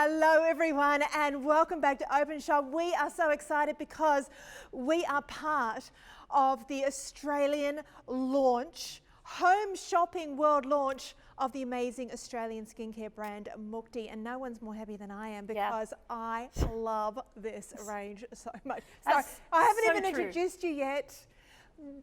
Hello everyone and welcome back to Openshop. We are so excited because we are part of the Australian launch, home shopping world launch of the amazing Australian skincare brand Mukti, and no one's more happy than I am because I love this range so much. Sorry, I haven't even introduced you yet.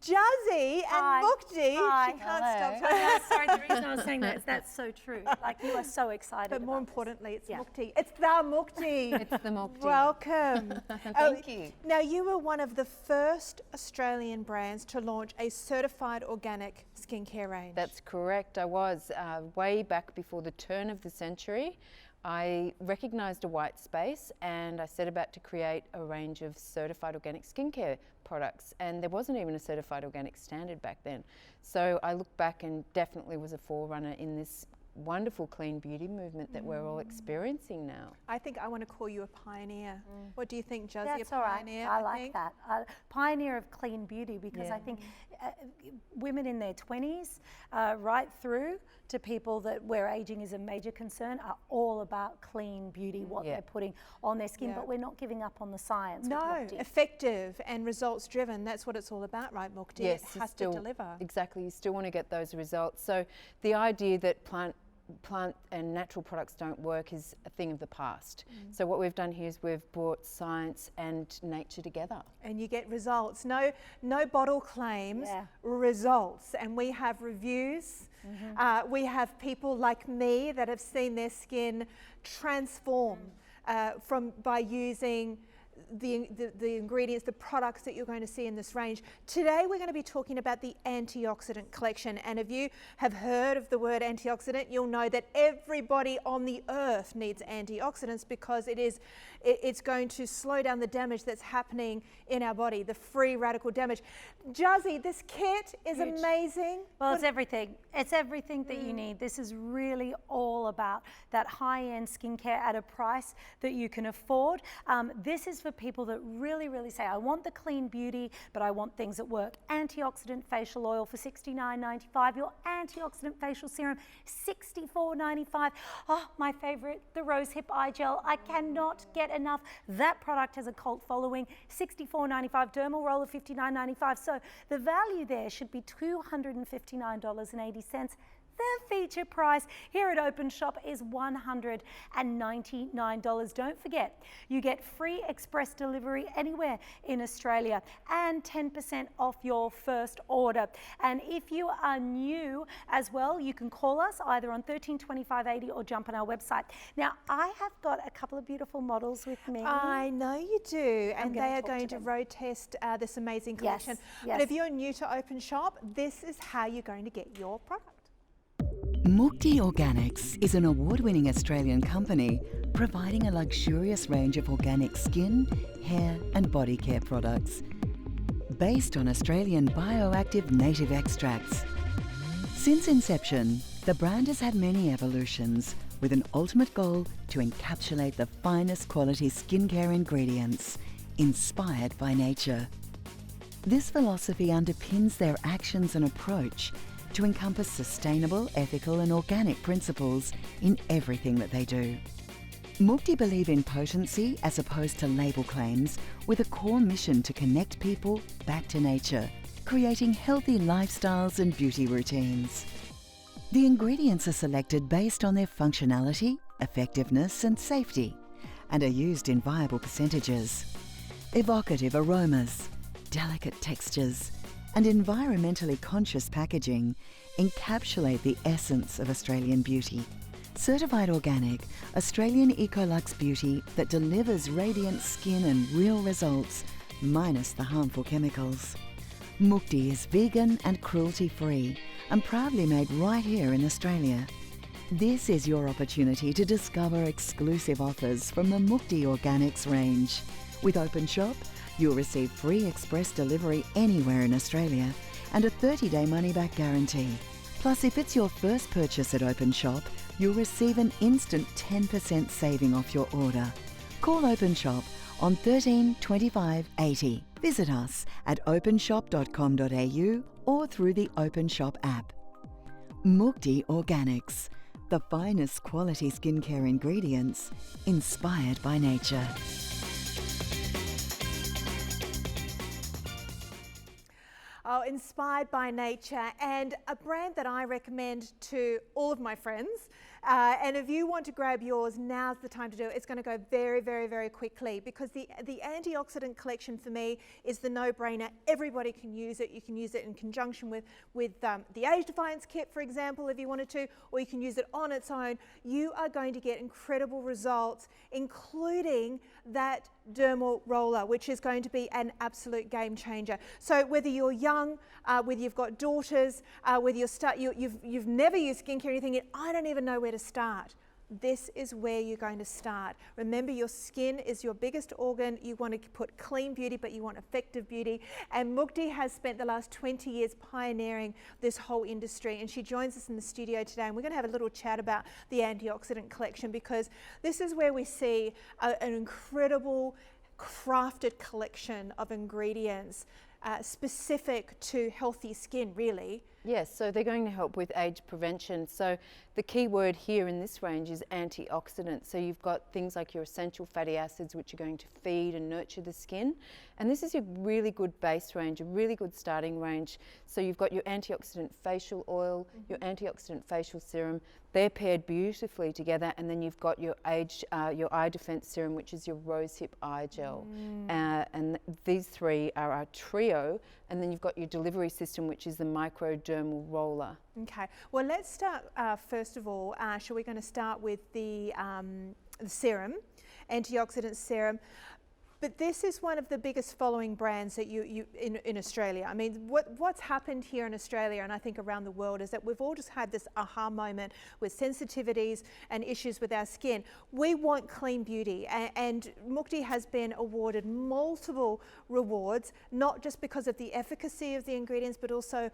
Jazzy and Mukti. Hi. She can't stop. Sorry, the reason I was saying that is that's so true. Like, you are so excited. But more importantly, it's Mukti. It's the Mukti. It's the Mukti. Welcome. Thank you. Now, you were one of the first Australian brands to launch a certified organic skincare range. That's correct. I was way back before the turn of the century. I recognised a white space and I set about to create a range of certified organic skincare products, and there wasn't even a certified organic standard back then. So I look back and definitely was a forerunner in this wonderful clean beauty movement that we're all experiencing now. I think I want to call you a pioneer. What do you think, Jazzy? That's a pioneer? all right. I like that. Pioneer of clean beauty, because I think women in their 20s right through to people that where aging is a major concern are all about clean beauty, what they're putting on their skin, but we're not giving up on the science. No, effective and results driven. That's what it's all about, right, Mukti? Yes, it has to deliver. Exactly, you still want to get those results. So the idea that plant and natural products don't work is a thing of the past. So what we've done here is we've brought science and nature together. And you get results. No bottle claims, results. And we have reviews. We have people like me that have seen their skin transform by using the ingredients, the products that you're going to see in this range. Today we're going to be talking about the antioxidant collection, and if you have heard of the word antioxidant, you'll know that everybody on the earth needs antioxidants because it's going to slow down the damage that's happening in our body, the free radical damage. Jazzy, this kit is amazing. Well, it's everything. It's everything that you need. This is really all about that high-end skincare at a price that you can afford. This is for people that really say, I want the clean beauty, but I want things that work. Antioxidant facial oil for $69.95. Your antioxidant facial serum, $64.95. Oh, my favorite, the rose hip eye gel. I cannot get enough. That product has a cult following. $64.95. Dermal roller, $59.95. So the value there should be $259.80. The feature price here at Openshop is $199. Don't forget, you get free express delivery anywhere in Australia and 10% off your first order. And if you are new as well, you can call us either on 132580 or jump on our website. Now, I have got a couple of beautiful models with me. I know you do, and they are going to road test this amazing collection. But if you're new to Openshop, this is how you're going to get your product. Mukti Organics is an award-winning Australian company providing a luxurious range of organic skin, hair and body care products based on Australian bioactive native extracts. Since inception, the brand has had many evolutions with an ultimate goal to encapsulate the finest quality skincare ingredients inspired by nature. This philosophy underpins their actions and approach to encompass sustainable, ethical and organic principles in everything that they do. Mukti believe in potency as opposed to label claims, with a core mission to connect people back to nature, creating healthy lifestyles and beauty routines. The ingredients are selected based on their functionality, effectiveness and safety, and are used in viable percentages. Evocative aromas, delicate textures, and environmentally conscious packaging encapsulate the essence of Australian beauty. Certified organic, Australian Ecolux beauty that delivers radiant skin and real results, minus the harmful chemicals. Mukti is vegan and cruelty-free and proudly made right here in Australia. This is your opportunity to discover exclusive offers from the Mukti Organics range. With Openshop, you'll receive free express delivery anywhere in Australia and a 30-day money-back guarantee. Plus, if it's your first purchase at Openshop, you'll receive an instant 10% saving off your order. Call Openshop on 13 25 80. Visit us at openshop.com.au or through the Openshop app. Mukti Organics, The finest quality skincare ingredients inspired by nature. Oh, inspired by nature, and a brand that I recommend to all of my friends. And if you want to grab yours, now's the time to do it. It's going to go very, very, very quickly, because the antioxidant collection for me is the no-brainer. Everybody can use it. You can use it in conjunction with the Age Defiance Kit, for example, if you wanted to, or you can use it on its own. You are going to get incredible results, including that dermal roller, which is going to be an absolute game changer. So whether you're young, whether you've got daughters, whether you've never used skincare or anything, I don't even know where to start. This is where you're going to start. Remember, your skin is your biggest organ. You want to put clean beauty, but you want effective beauty. And Mukti has spent the last 20 years pioneering this whole industry. And she joins us in the studio today. And we're going to have a little chat about the antioxidant collection, because this is where we see an incredible crafted collection of ingredients specific to healthy skin, really. Yes, so they're going to help with age prevention. So the key word here in this range is antioxidants. So you've got things like your essential fatty acids, which are going to feed and nurture the skin. And this is a really good base range, a really good starting range. So you've got your antioxidant facial oil, your antioxidant facial serum. They're paired beautifully together. And then you've got your eye defense serum, which is your rosehip eye gel. And these three are our trio. And then you've got your delivery system, which is the microdermal roller. Okay, well, let's start first of all. We're going to start with the serum, antioxidant serum. But this is one of the biggest following brands that in Australia. I mean, what's happened here in Australia, and I think around the world, is that we've all just had this aha moment with sensitivities and issues with our skin. We want clean beauty, and Mukti has been awarded multiple rewards, not just because of the efficacy of the ingredients, but also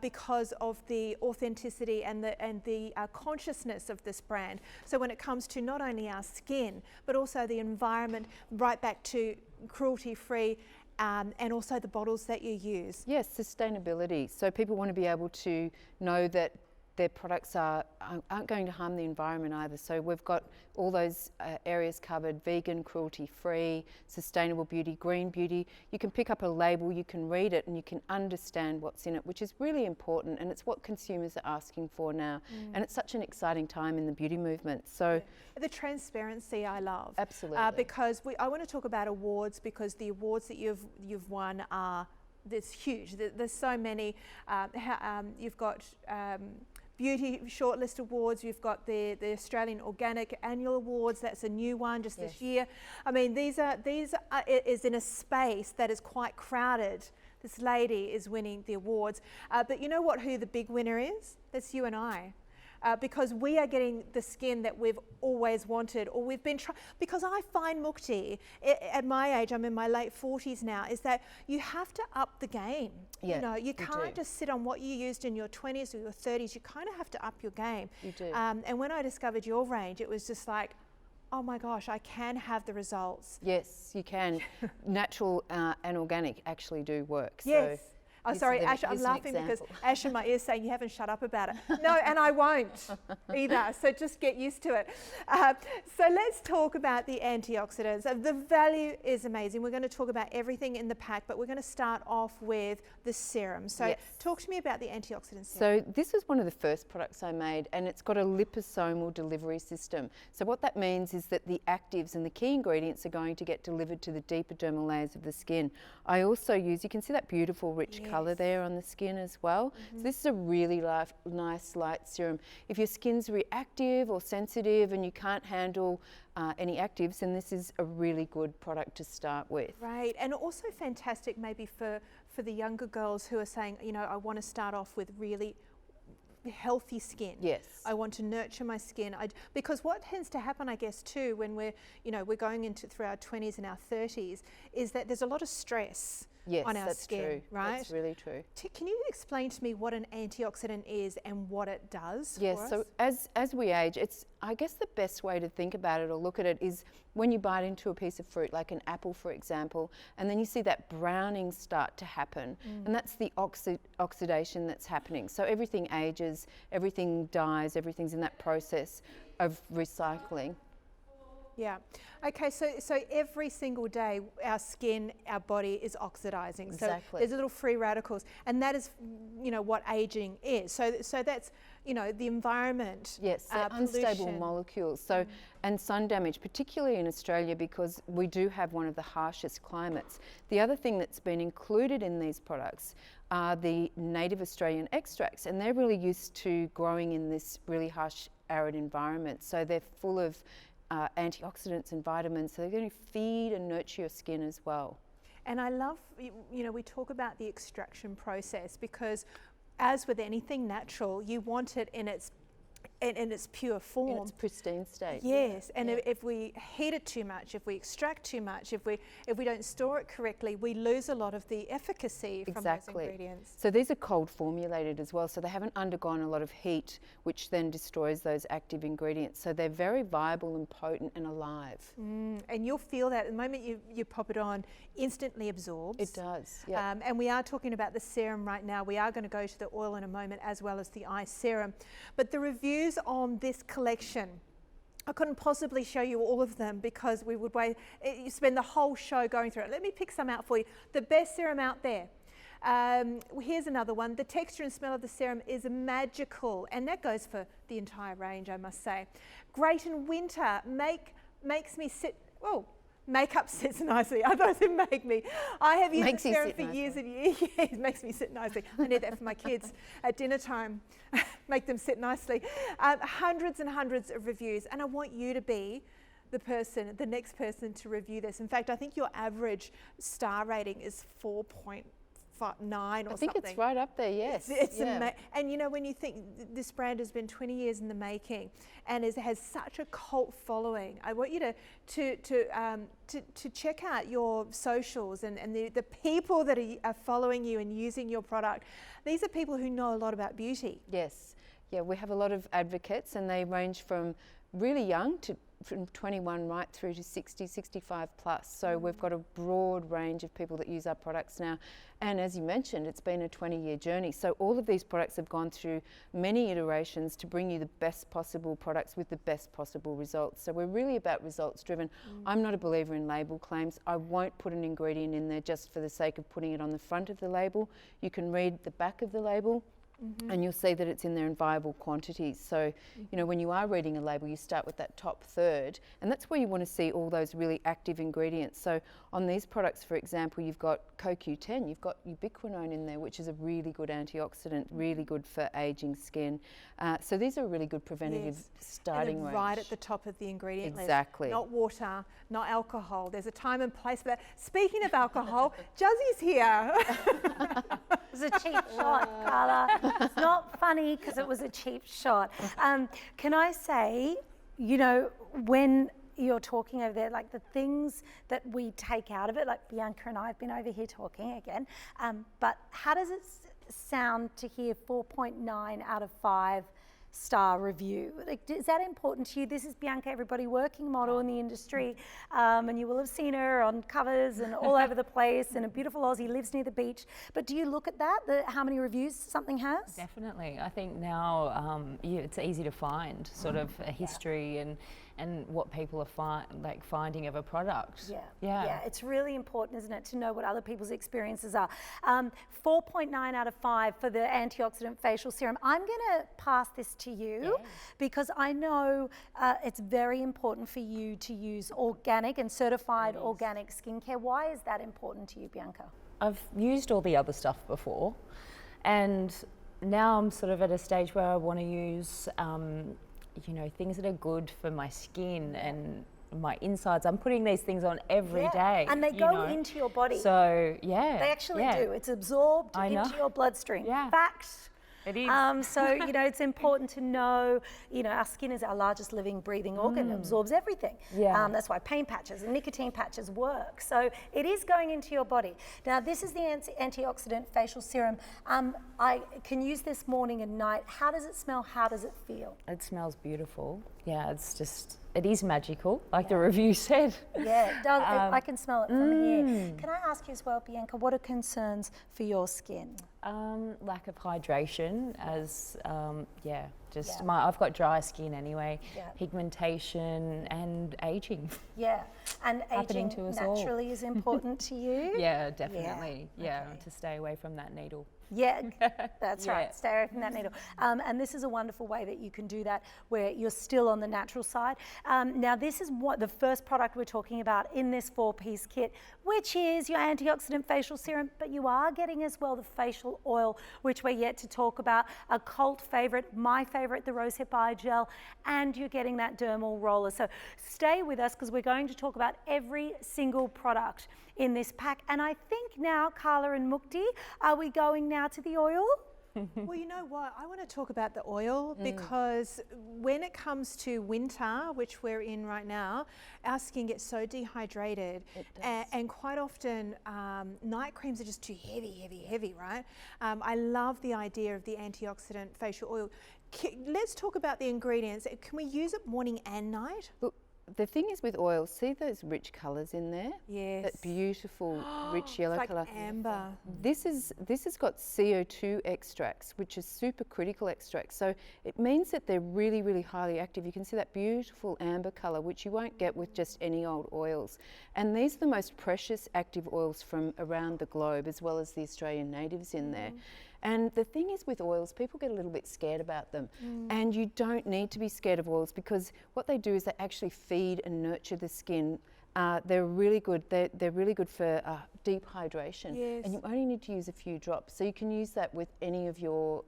because of the authenticity and the consciousness of this brand. So when it comes to not only our skin, but also the environment, right back to cruelty-free, and also the bottles that you use. Yes, sustainability. So people want to be able to know that their products aren't going to harm the environment either. So we've got all those areas covered: vegan, cruelty-free, sustainable beauty, green beauty. You can pick up a label, you can read it, and you can understand what's in it, which is really important, and it's what consumers are asking for now. And it's such an exciting time in the beauty movement. So the transparency I love. Absolutely. Because I want to talk about awards, because the awards that you've won are huge. There's so many. You've got Beauty Shortlist Awards, you've got the Australian Organic Annual Awards. That's a new one just this year. I mean, these is in a space that is quite crowded. This lady is winning the awards. But you know who the big winner is? That's you and I. Because we are getting the skin that we've always wanted, or we've been trying. Because I find, Mukti, at my age, I'm in my late 40s now, is that you have to up the game. Yeah, you know, you can't just sit on what you used in your 20s or your 30s. You kind of have to up your game. You do. And when I discovered your range, it was just like, oh my gosh, I can have the results. Yes, you can. Natural and organic actually do work. Yes. So Oh, sorry, Ash, I'm laughing because Ash in my ear is saying you haven't shut up about it. No, and I won't either, so just get used to it. So let's talk about the antioxidants. The value is amazing. We're going to talk about everything in the pack, but we're going to start off with the serum. So talk to me about the antioxidant serum. So this is one of the first products I made, and it's got a liposomal delivery system. So what that means is that the actives and the key ingredients are going to get delivered to the deeper dermal layers of the skin. I also use, you can see that beautiful rich colour there on the skin as well. So this is a really nice light serum. If your skin's reactive or sensitive and you can't handle any actives, then this is a really good product to start with. Right, and also fantastic maybe for the younger girls who are saying, you know, I want to start off with really healthy skin. Yes. I want to nurture my skin. Because what tends to happen, I guess, too, when we're going through our 20s and our 30s, is that there's a lot of stress. Yes, on our that's skin, true. right? That's really true. Can you explain to me what an antioxidant is and what it does Yes, for us? so as we age, I guess the best way to think about it or look at it is when you bite into a piece of fruit, like an apple, for example, and then you see that browning start to happen, and that's the oxidation that's happening. So everything ages, everything dies, everything's in that process of recycling. Yeah. Okay, so every single day our skin, our body is oxidizing. Exactly. So there's little free radicals, and that is, what aging is. So that's, the environment. Yes, they're unstable molecules. So, and sun damage, particularly in Australia, because we do have one of the harshest climates. The other thing that's been included in these products are the native Australian extracts, and they're really used to growing in this really harsh, arid environment. So they're full of antioxidants and vitamins, so they're going to feed and nurture your skin as well. And I love, we talk about the extraction process because, as with anything natural, you want it in its pure form. In its pristine state. Yes, and if we heat it too much, if we extract too much, if we don't store it correctly, we lose a lot of the efficacy from those ingredients. So these are cold formulated as well, so they haven't undergone a lot of heat, which then destroys those active ingredients. So they're very viable and potent and alive. And you'll feel that the moment you pop it on, instantly absorbs. It does, yeah. And we are talking about the serum right now. We are going to go to the oil in a moment, as well as the eye serum. But the reviews on this collection, I couldn't possibly show you all of them because we would you spend the whole show going through it. Let me pick some out for you. The best serum out there. Here's another one. The texture and smell of the serum is magical, and that goes for the entire range, I must say. Great in winter. Makes me sit. Oh. Makeup sits nicely. I thought it make me. I have used the serum for years and years. Yeah, it makes me sit nicely. I need that for my kids at dinner time. Make them sit nicely. Hundreds and hundreds of reviews, and I want you to be the next person to review this. In fact, I think your average star rating is 4.9 or something. I think it's right up there, yes. It's and when you think this brand has been 20 years in the making and has such a cult following, I want you to check out your socials and the people that are following you and using your product. These are people who know a lot about beauty. Yes, yeah, we have a lot of advocates, and they range from really young from 21 right through to 60, 65 plus. So we've got a broad range of people that use our products now. And as you mentioned, it's been a 20-year journey. So all of these products have gone through many iterations to bring you the best possible products with the best possible results. So we're really about results driven. I'm not a believer in label claims. I won't put an ingredient in there just for the sake of putting it on the front of the label. You can read the back of the label. And you'll see that it's in there in viable quantities. So, when you are reading a label, you start with that top third, and that's where you want to see all those really active ingredients. So on these products, for example, you've got CoQ10, you've got ubiquinone in there, which is a really good antioxidant, really good for aging skin. So these are a really good preventative starting range. Right at the top of the ingredient list. Exactly. Not water, not alcohol. There's a time and place for that. Speaking of alcohol, Juzzy's here. It was a cheap shot, Carla. It's not funny because it was a cheap shot. Can I say, when you're talking over there, like the things that we take out of it, like Bianca and I have been over here talking again, but how does it sound to hear 4.9 out of 5 star review? Like, is that important to you? This is Bianca, everybody, working model in the industry, and you will have seen her on covers and all over the place, and a beautiful Aussie, lives near the beach. But do you look at that, how many reviews something has? Definitely. I think now it's easy to find sort of a history and what people are finding of a product. Yeah, it's really important, isn't it, to know what other people's experiences are. 4.9 out of 5 for the antioxidant facial serum. I'm going to pass this to you because I know it's very important for you to use organic and certified organic skincare. Why is that important to you, Bianca? I've used all the other stuff before, and now I'm sort of at a stage where I want to use things that are good for my skin and my insides. I'm putting these things on every day. And they go into your body. So, They actually do. It's absorbed into your bloodstream. Yeah. Fact. It is. So, you know, it's important to know, you know, our skin is our largest living, breathing organ. It absorbs everything. Yeah. That's why pain patches and nicotine patches work. So it is going into your body. Now, this is the antioxidant facial serum. I can use this morning and night. How does it smell? How does it feel? It smells beautiful. Yeah, it's just, it is magical, like the review said. Yeah, it does. I can smell it from here. Can I ask you as well, Bianca, what are concerns for your skin? Lack of hydration, as I've got dry skin anyway. Yeah. Pigmentation and aging. Yeah, and Happening aging to us all. naturally is important to you. Yeah, definitely. Yeah, okay. to stay away from that needle. Yeah, that's Yeah. right. Stay away from that needle. And this is a wonderful way that you can do that where you're still on the natural side. Now, this is what the first product we're talking about in this 4-piece kit, which is your antioxidant facial serum, but you are getting as well the facial oil, which we're yet to talk about, a cult favorite, my favorite, the rosehip eye gel, and you're getting that dermal roller. So stay with us because we're going to talk about every single product in this pack. And I think now, Carla and Mukti, are we going now to the oil? Well, you know what? I want to talk about the oil because when it comes to winter, which we're in right now, our skin gets so dehydrated. And quite often, night creams are just too heavy, right? I love the idea of the antioxidant facial oil. Let's talk about the ingredients. Can we use it morning and night? Look, the thing is with oil, see those rich colours in there? Yes. That beautiful rich yellow It's like colour. amber. This has got CO2 extracts, which is supercritical extracts. So it means that they're really, really highly active. You can see that beautiful amber colour, which you won't get with just any old oils. And these are the most precious active oils from around the globe, as well as the Australian natives in there. And the thing is with oils, people get a little bit scared about them. And you don't need to be scared of oils because what they do is they actually feed and nurture the skin. They're really good. They're really good for deep hydration. Yes. And you only need to use a few drops. So you can use that with any of your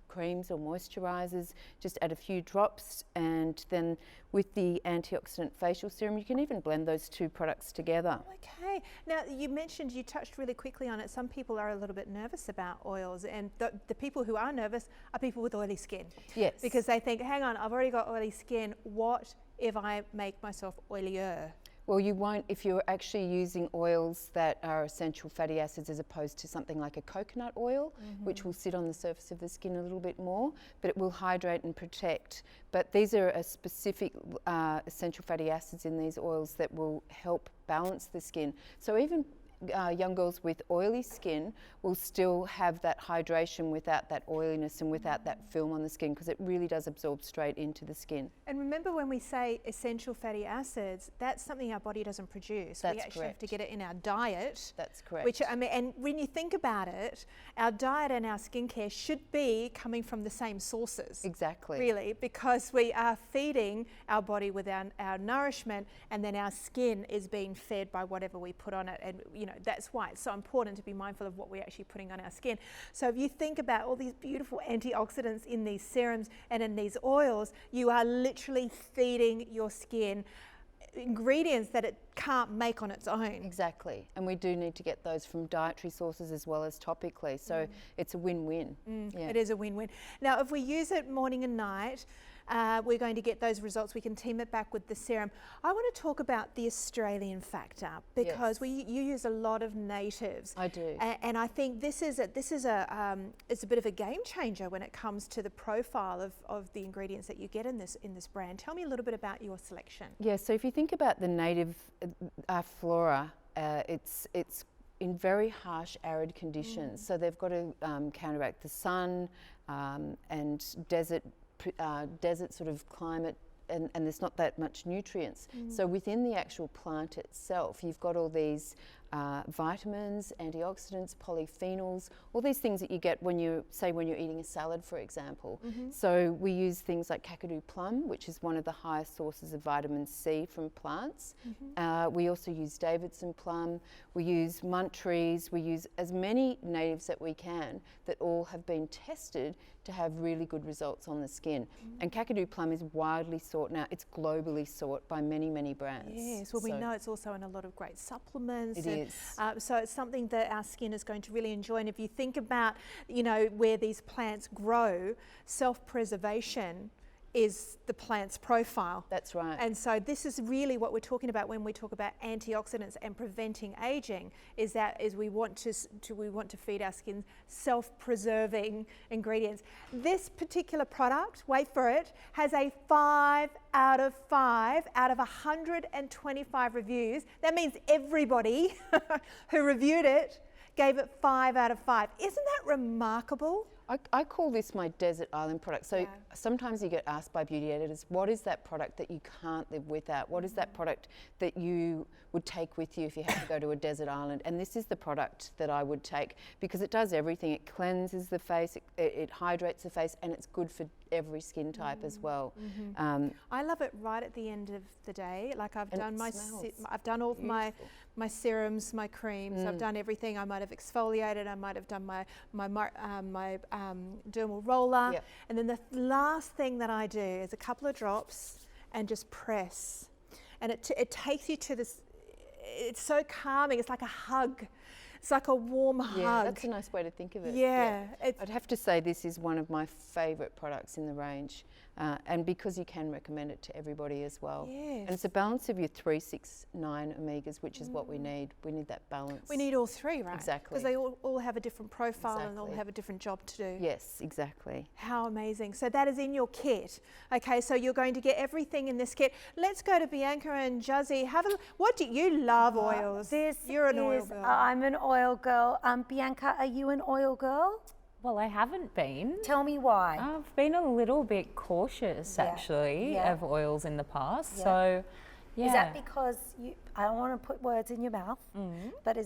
creams or moisturisers, just add a few drops, and then with the antioxidant facial serum, you can even blend those two products together. Okay. Now, you mentioned, you touched really quickly on it, some people are a little bit nervous about oils, and the people who are nervous are people with oily skin. Yes. Because they think, hang on, I've already got oily skin, what if I make myself oilier? Well, you won't if you're actually using oils that are essential fatty acids as opposed to something like a coconut oil, which will sit on the surface of the skin a little bit more, but it will hydrate and protect. But these are a specific essential fatty acids in these oils that will help balance the skin. So even young girls with oily skin will still have that hydration without that oiliness and without that film on the skin, because it really does absorb straight into the skin. And remember, when we say essential fatty acids, that's something our body doesn't produce. That's we actually correct. have to get it in our diet. That's correct. Which, I mean, and when you think about it, our diet and our skincare should be coming from the same sources. Exactly. Really, because we are feeding our body with our nourishment, and then our skin is being fed by whatever we put on it. And you know, that's why it's so important to be mindful of what we're actually putting on our skin. So if you think about all these beautiful antioxidants in these serums and in these oils, you are literally feeding your skin ingredients that it can't make on its own. Exactly, and we do need to get those from dietary sources as well as topically, so it's a win-win. Yeah. It is a win-win. Now, if we use it morning and night, we're going to get those results. We can team it back with the serum. I want to talk about the Australian factor, because you use a lot of natives. I do. And I think this is a bit of a game changer when it comes to the profile of the ingredients that you get in this brand. Tell me a little bit about your selection. Yeah, so if you think about the native flora, it's in very harsh arid conditions. So they've got to counteract the sun and desert sort of climate, and there's not that much nutrients. So within the actual plant itself, you've got all these vitamins, antioxidants, polyphenols, all these things that you get when you're eating a salad, for example. So we use things like Kakadu plum, which is one of the highest sources of vitamin C from plants. We also use Davidson plum, we use munt trees, we use as many natives that we can that all have been tested to have really good results on the skin. And Kakadu plum is widely sought now. It's globally sought by many, many brands. Yes, well, we know it's also in a lot of great supplements. It is. is. So it's something that our skin is going to really enjoy. And if you think about, where these plants grow, self-preservation is the plant's profile. That's right. And so this is really what we're talking about when we talk about antioxidants and preventing aging, is we want to feed our skin self-preserving ingredients. This particular product, wait for it, has a 5 out of 5 out of 125 reviews. That means everybody who reviewed it gave it 5 out of 5. Isn't that remarkable? I call this my desert island product. So sometimes you get asked by beauty editors, what is that product that you can't live without? What is that product that you would take with you if you had to go to a desert island? And this is the product that I would take, because it does everything. It cleanses the face, it hydrates the face, and it's good for every skin type as well. I love it right at the end of the day. Like I've done I've done all of my serums, my creams. I've done everything. I might have exfoliated. I might have done my dermal roller, and then the last thing that I do is a couple of drops and just press, and it takes you to this. It's so calming. It's like a hug. It's like a warm hug. Yeah, that's a nice way to think of it. Yeah. I'd have to say this is one of my favourite products in the range, and because you can recommend it to everybody as well. Yes. And it's a balance of your 3, 6, 9 omegas, which is what we need. We need that balance. We need all three, right? Exactly. Because they all have a different profile and all have a different job to do. Yes, exactly. How amazing. So that is in your kit. Okay, so you're going to get everything in this kit. Let's go to Bianca and Juzzy. What do you love oils? You're an oil girl. I'm an oil girl. Bianca, are you an oil girl? Well, I haven't been. Tell me why. I've been a little bit cautious, actually, of oils in the past. So, yeah. Is that because I don't want to put words in your mouth, but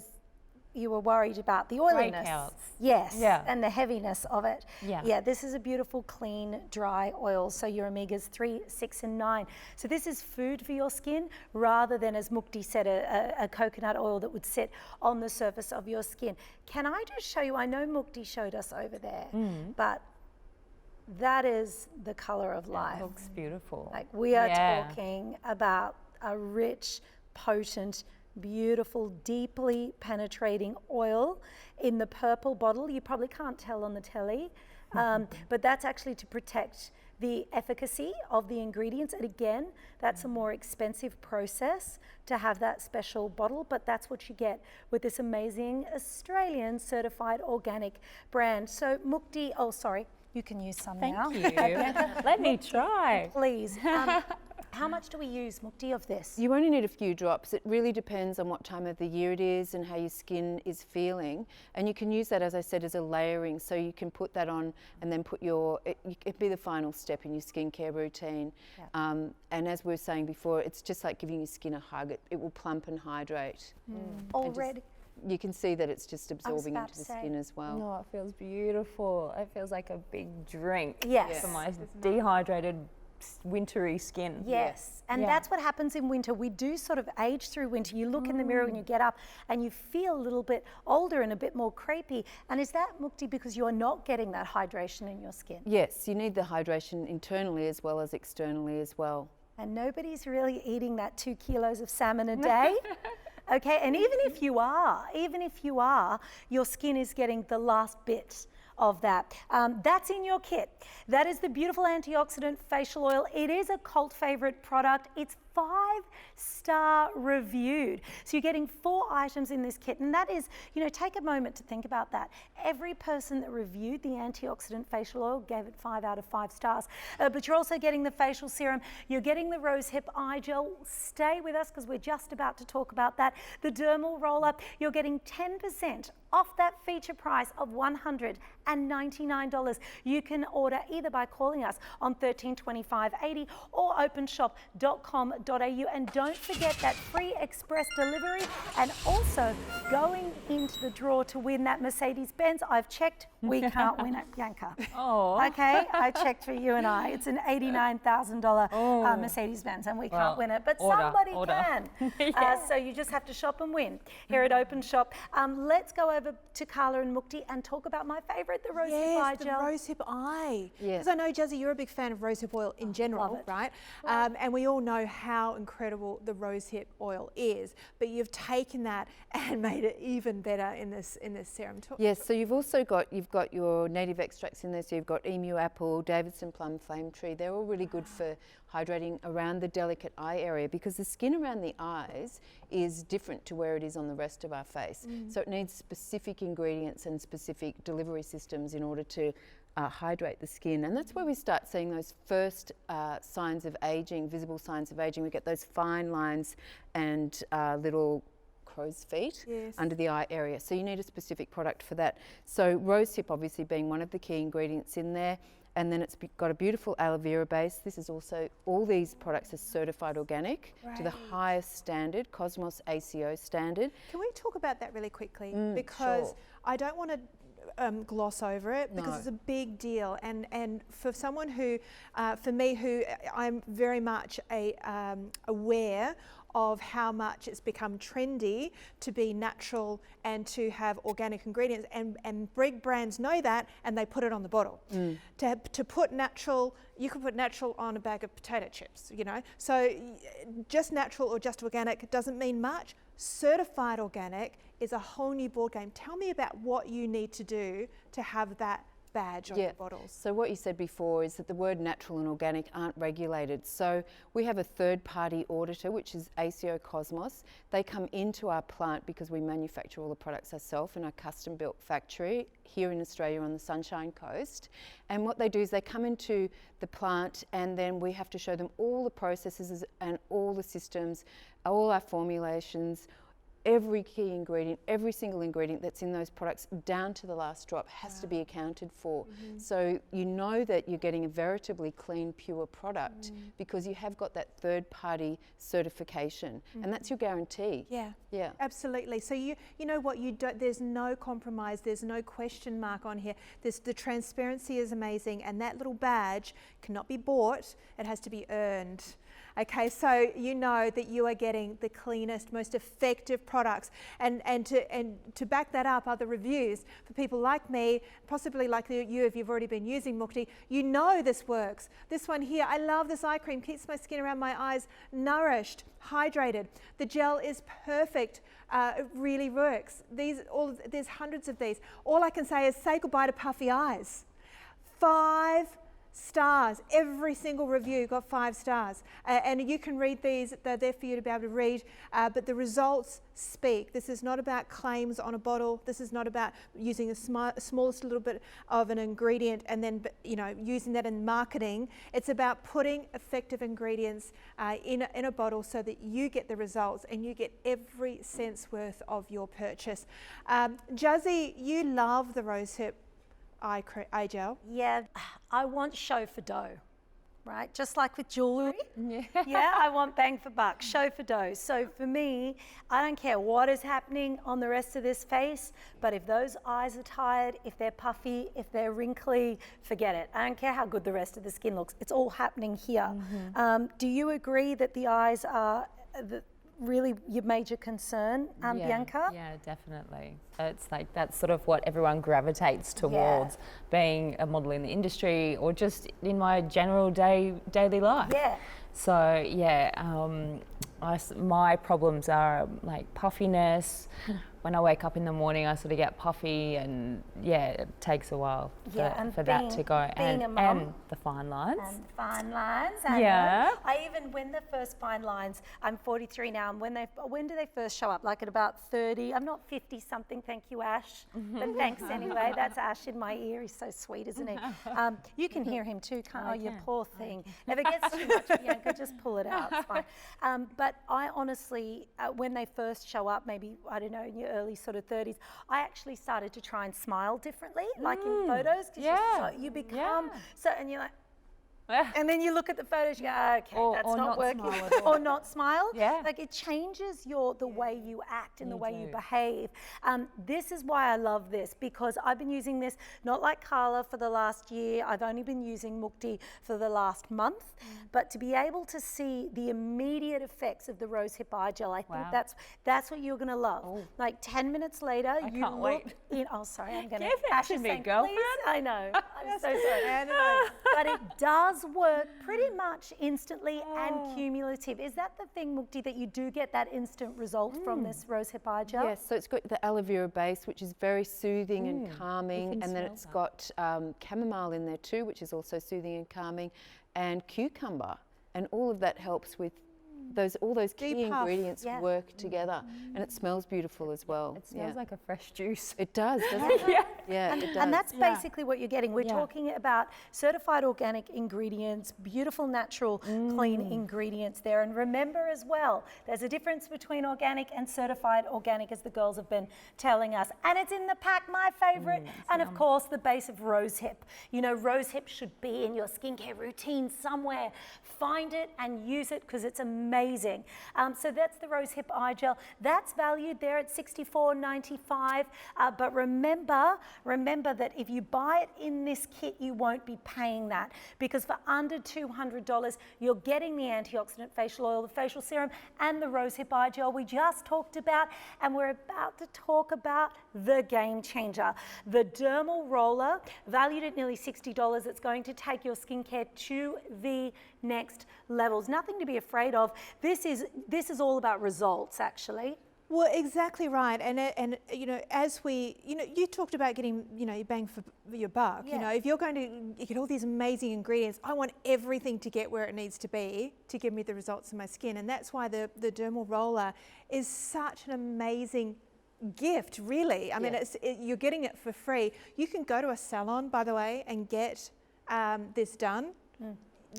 you were worried about the oiliness? Breakouts. Yes, Yeah. and the heaviness of it. Yeah. Yeah, this is a beautiful, clean, dry oil. So your omegas 3, 6, and 9. So this is food for your skin rather than, as Mukti said, a coconut oil that would sit on the surface of your skin. Can I just show you? I know Mukti showed us over there, but that is the color of life. It looks beautiful. Like we are talking about a rich, potent, beautiful, deeply penetrating oil in the purple bottle. You probably can't tell on the telly, but that's actually to protect the efficacy of the ingredients. And again, that's a more expensive process to have that special bottle, but that's what you get with this amazing Australian certified organic brand. So Mukti, you can use some now. Thank you. Let me try. Please. How much do we use, Mukti, of this? You only need a few drops. It really depends on what time of the year it is and how your skin is feeling. And you can use that, as I said, as a layering. So you can put that on and then put it'd be the final step in your skincare routine. Yeah. And as we were saying before, it's just like giving your skin a hug. It will plump and hydrate. Already. You can see that it's just absorbing into the skin as well. No, it feels beautiful. It feels like a big drink Yes. for my dehydrated, wintry skin. Yes, and that's what happens in winter. We do sort of age through winter. You look in the mirror when you get up and you feel a little bit older and a bit more crepey. And is that, Mukti, because you're not getting that hydration in your skin? Yes, you need the hydration internally as well as externally as well. And nobody's really eating that 2 kilos of salmon a day. Okay, and even if you are, your skin is getting the last bit of that. That's in your kit. That is the beautiful antioxidant facial oil. It is a cult favorite product. It's 5-star reviewed. So you're getting 4 items in this kit, and that is, take a moment to think about that. Every person that reviewed the antioxidant facial oil gave it 5 out of 5 stars. But you're also getting the facial serum. You're getting the rosehip eye gel. Stay with us because we're just about to talk about that. The dermal roller. You're getting 10% off that feature price of $199. You can order either by calling us on 132580 or openshop.com.au, and don't forget that free express delivery and also going into the draw to win that Mercedes-Benz. I've checked, we can't win it, Bianca. Oh. Okay, I checked for you and I. It's an $89,000 Mercedes-Benz and we can't win it, but somebody can. Yeah. So you just have to shop and win here at Open Shop. Let's go over over to Carla and Mukti and talk about my favourite, the rosehip eye the gel. rosehip eye. Yes. Because I know, Jazzy, you're a big fan of rosehip oil in general, love it. right? And we all know how incredible the rosehip oil is. But you've taken that and made it even better in this serum. Yes, so you've got your native extracts in there. So you've got emu apple, Davidson plum, flame tree. They're all really good for hydrating around the delicate eye area, because the skin around the eyes is different to where it is on the rest of our face. So it needs specific ingredients and specific delivery systems in order to hydrate the skin. And that's where we start seeing those first signs of aging, visible signs of aging. We get those fine lines and little crow's feet under the eye area. So you need a specific product for that. So rosehip obviously being one of the key ingredients in there. And then it's got a beautiful aloe vera base. This is also, all these products are certified organic to the highest standard, Cosmos ACO standard. Can we talk about that really quickly? Because I don't want to gloss over it, because it's a big deal. And for someone who, for me, who I'm very much aware of how much it's become trendy to be natural and to have organic ingredients, and big brands know that, and they put it on the bottle. To put natural, you can put natural on a bag of potato chips, you know. So just natural or just organic doesn't mean much. Certified organic is a whole new ball game. Tell me about what you need to do to have that badge on your bottles. So what you said before is that the word natural and organic aren't regulated. So we have a third-party auditor, which is ACO Cosmos. They come into our plant because we manufacture all the products ourselves in our custom-built factory here in Australia on the Sunshine Coast. And what they do is they come into the plant, and then we have to show them all the processes and all the systems, all our formulations, every key ingredient, every single ingredient that's in those products down to the last drop has to be accounted for. So you know that you're getting a veritably clean, pure product because you have got that third-party certification, and that's your guarantee. Yeah, absolutely. So you know what, you don't, there's no compromise, there's no question mark on here. The transparency is amazing, and that little badge cannot be bought, it has to be earned. Okay, so you know that you are getting the cleanest, most effective products, and to back that up are the reviews for people like me, possibly like you if you've already been using Mukti. You know this works. This one here, I love this eye cream, keeps my skin around my eyes nourished, hydrated. The gel is perfect. It really works. There's hundreds of these. All I can say is say goodbye to puffy eyes. 5 stars. Every single review got 5 stars, and you can read these. They're there for you to be able to read, but the results speak. This is not about claims on a bottle. This is not about using the smallest little bit of an ingredient and then using that in marketing. It's about putting effective ingredients in a bottle so that you get the results and you get every cent's worth of your purchase. Jazzy, you love the rosehip eye gel. Yeah, I want show for dough, right? Just like with jewelry. Yeah, I want bang for buck, show for dough. So for me, I don't care what is happening on the rest of this face, but if those eyes are tired, if they're puffy, if they're wrinkly, forget it. I don't care how good the rest of the skin looks. It's all happening here. Do you agree that the eyes are really your major concern, Bianca? Yeah, definitely. It's like that's sort of what everyone gravitates towards, being a model in the industry or just in my general daily life. Yeah. So yeah, my problems are like puffiness. When I wake up in the morning, I sort of get puffy, and it takes a while for that to go. And the fine lines. And fine lines. I even, when the first fine lines, I'm 43 now, and when do they first show up? Like at about 30? I'm not 50 something, thank you, Ash. But thanks anyway. That's Ash in my ear. He's so sweet, isn't he? You can hear him too, can't you? You poor thing. If it gets too much, Bianca, just pull it out. It's fine. But I honestly, when they first show up, maybe, I don't know, in your early sort of 30s, I actually started to try and smile differently, like in photos, because you become so, and you're like, And then you look at the photos, you go, okay, that's or not not working. smile at all. Or not smile. Yeah. Like it changes the way you act and the way you do. behave. This is why I love this, because I've been using this, not like Carla for the last year. I've only been using Mukti for the last month. But to be able to see the immediate effects of the rosehip eye gel, I think that's what you're going to love. Like 10 minutes later, you can't look wait. in. Oh, sorry, I'm going to. Give it to me, girlfriend. I know. I'm so sorry. But it does work pretty much instantly and cumulative. Is that the thing, Mukti, that you do get that instant result from this rosehip eye gel? Yes, so it's got the aloe vera base, which is very soothing and calming, and then it's got chamomile in there too, which is also soothing and calming, and cucumber, and all of that helps with all those key ingredients work together, and it smells beautiful as well. It smells like a fresh juice. It does, doesn't it? Yeah, it does. And that's basically what you're getting. We're talking about certified organic ingredients, beautiful, natural, clean ingredients there. And remember as well, there's a difference between organic and certified organic, as the girls have been telling us. And it's in the pack, my favorite. And of course, the base of rosehip. You know, rosehip should be in your skincare routine somewhere. Find it and use it, because it's amazing. So that's the rosehip eye gel. That's valued there at $64.95. But remember that if you buy it in this kit, you won't be paying that, because for under $200, you're getting the antioxidant facial oil, the facial serum, and the rosehip eye gel we just talked about. And we're about to talk about the game changer, the dermal roller, valued at nearly $60. It's going to take your skincare to the next levels. Nothing to be afraid of. This is all about results, actually. Well, exactly right. And you know, as we, you know, you talked about getting, you know, your bang for your buck. You know, if you're going to get all these amazing ingredients, I want everything to get where it needs to be to give me the results in my skin. And that's why the dermal roller is such an amazing gift, really. I mean, you're getting it for free. You can go to a salon, by the way, and get this done.